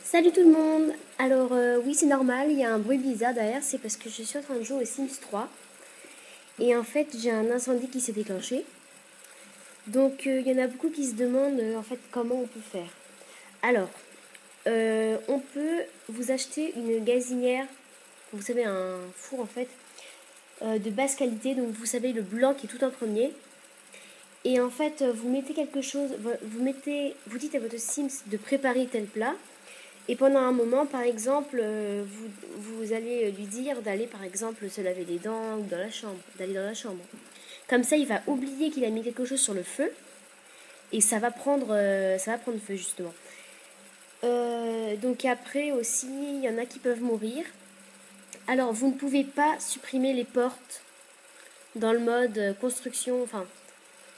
Salut tout le monde. Alors oui, c'est normal, il y a un bruit bizarre derrière, c'est parce que je suis en train de jouer au Sims 3 et en fait j'ai un incendie qui s'est déclenché. Donc il y en a beaucoup qui se demandent en fait comment on peut faire. Alors on peut vous acheter une gazinière, vous savez un four en fait de basse qualité, donc vous savez le blanc qui est tout en premier. Et en fait vous mettez quelque chose, vous dites à votre Sims de préparer tel plat. Et pendant un moment, par exemple, vous allez lui dire d'aller, par exemple, se laver les dents ou dans la chambre, d'aller dans la chambre. Comme ça, il va oublier qu'il a mis quelque chose sur le feu et ça va prendre feu justement. Donc après aussi, il y en a qui peuvent mourir. Alors, vous ne pouvez pas supprimer les portes dans le mode construction. Enfin,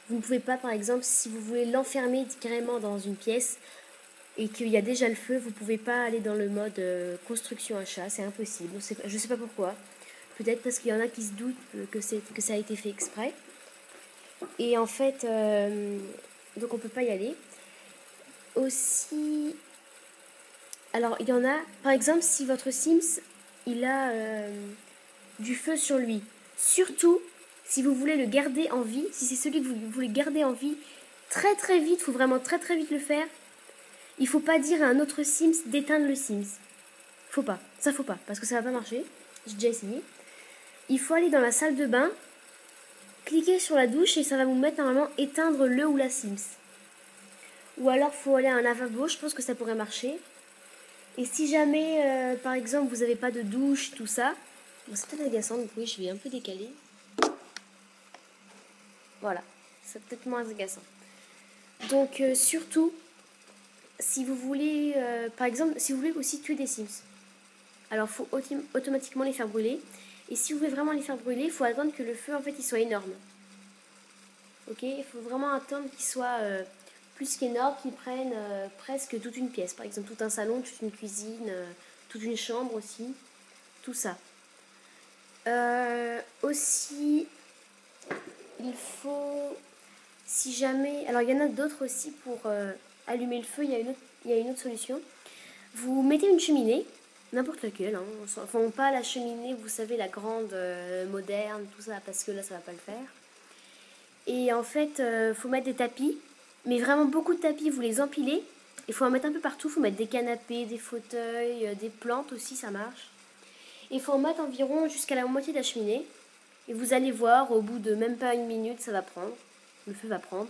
vous ne pouvez pas, par exemple, si vous voulez l'enfermer carrément dans une pièce, et qu'il y a déjà le feu, vous pouvez pas aller dans le mode construction achat, c'est impossible. Je sais pas pourquoi. Peut-être parce qu'il y en a qui se doutent que ça a été fait exprès. Et en fait, donc on peut pas y aller. Aussi, alors il y en a, par exemple, si votre Sims il a du feu sur lui, surtout si vous voulez le garder en vie, si c'est celui que vous voulez garder en vie, très très vite, il faut vraiment très très vite le faire. Il faut pas dire à un autre Sims d'éteindre le Sims. Faut pas, ça faut pas, parce que ça va pas marcher. J'ai déjà essayé. Il faut aller dans la salle de bain, cliquer sur la douche et ça va vous mettre normalement éteindre le ou la Sims. Ou alors faut aller à un lavabo, je pense que ça pourrait marcher. Et si jamais, par exemple, vous n'avez pas de douche, tout ça, bon, c'est peut-être agaçant, donc oui, je vais un peu décaler. Voilà, c'est peut-être moins agaçant. Donc surtout, si vous voulez, par exemple, si vous voulez aussi tuer des Sims, alors il faut automatiquement les faire brûler. Et si vous voulez vraiment les faire brûler, il faut attendre que le feu en fait il soit énorme. Ok, il faut vraiment attendre qu'il soit plus qu'énorme, qu'il prenne presque toute une pièce. Par exemple, tout un salon, toute une cuisine, toute une chambre aussi, tout ça. Aussi, il faut, si jamais, alors il y en a d'autres aussi pour allumer le feu. Il y a une autre solution. Vous mettez une cheminée, n'importe laquelle, hein. Enfin, pas la cheminée, vous savez, la grande, moderne, tout ça, parce que là, ça va pas le faire. Et en fait, faut mettre des tapis, mais vraiment beaucoup de tapis, vous les empilez. Il faut en mettre un peu partout, il faut mettre des canapés, des fauteuils, des plantes aussi, ça marche. Et il faut en mettre environ jusqu'à la moitié de la cheminée. Et vous allez voir, au bout de même pas une minute, ça va prendre. Le feu va prendre.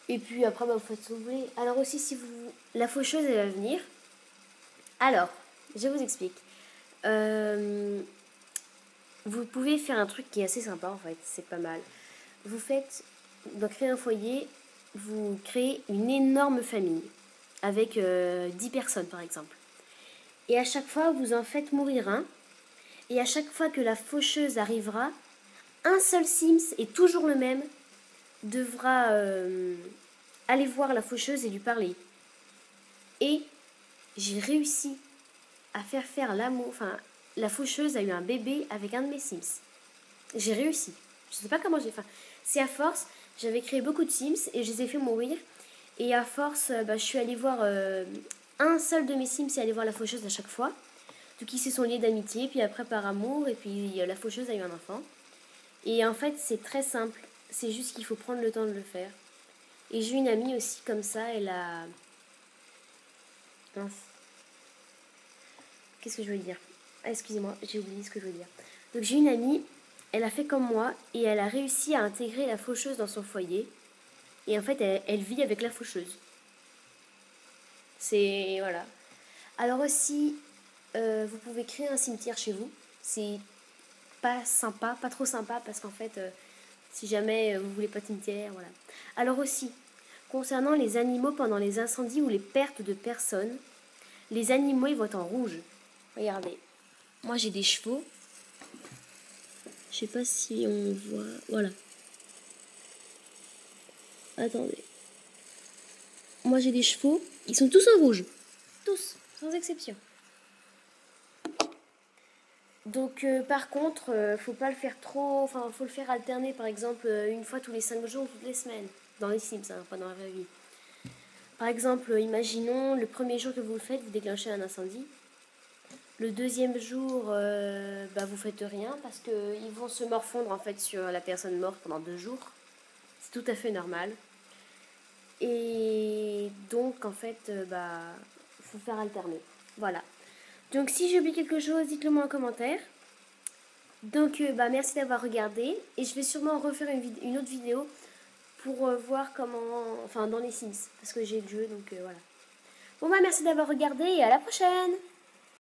Et puis après, bah, vous faites ce que vous voulez. Alors aussi, si vous... La faucheuse, elle va venir. Alors, je vous explique. Vous pouvez faire un truc qui est assez sympa en fait, c'est pas mal. Vous faites, dans créer un foyer, vous créez une énorme famille avec 10 personnes par exemple. Et à chaque fois, vous en faites mourir un. Et à chaque fois que la faucheuse arrivera, un seul Sims, et toujours le même, devra aller voir la faucheuse et lui parler. Et j'ai réussi à faire l'amour. Enfin, la faucheuse a eu un bébé avec un de mes Sims. J'ai réussi. Je sais pas comment j'ai fait. C'est à force, j'avais créé beaucoup de Sims et je les ai fait mourir. Et à force, je suis allée voir un seul de mes Sims et allée voir la faucheuse à chaque fois. Donc ils se sont liés d'amitié, puis après par amour, et puis la faucheuse a eu un enfant. Et en fait, c'est très simple. C'est juste qu'il faut prendre le temps de le faire. Et j'ai une amie aussi comme ça, elle a... Mince. Qu'est-ce que je veux dire? Ah, excusez-moi, j'ai oublié ce que je veux dire. Donc j'ai une amie, elle a fait comme moi, et elle a réussi à intégrer la faucheuse dans son foyer. Et en fait, elle vit avec la faucheuse. C'est... Voilà. Alors aussi, vous pouvez créer un cimetière chez vous. C'est pas sympa, pas trop sympa, parce qu'en fait, si jamais vous voulez pas de cimetière, voilà. Alors aussi, concernant les animaux pendant les incendies ou les pertes de personnes, les animaux, ils votent en rouge. Regardez. Moi, j'ai des chevaux. Je sais pas si on voit... Voilà. Attendez. Moi, j'ai des chevaux. Ils sont tous en rouge. Tous, sans exception. Donc par contre, faut pas le faire trop, enfin faut le faire alterner par exemple une fois tous les 5 jours ou toutes les semaines, dans les Sims, hein, pas dans la vraie vie. Par exemple, imaginons le premier jour que vous le faites, vous déclenchez un incendie. Le deuxième jour, vous faites rien parce qu'ils vont se morfondre en fait sur la personne morte pendant 2 jours. C'est tout à fait normal. Et donc en fait, faut faire alterner. Voilà. Donc si j'ai oublié quelque chose, dites-le moi en commentaire. Donc merci d'avoir regardé et je vais sûrement refaire une autre vidéo pour voir comment, enfin dans les Sims parce que j'ai le jeu donc voilà. Bon merci d'avoir regardé et à la prochaine.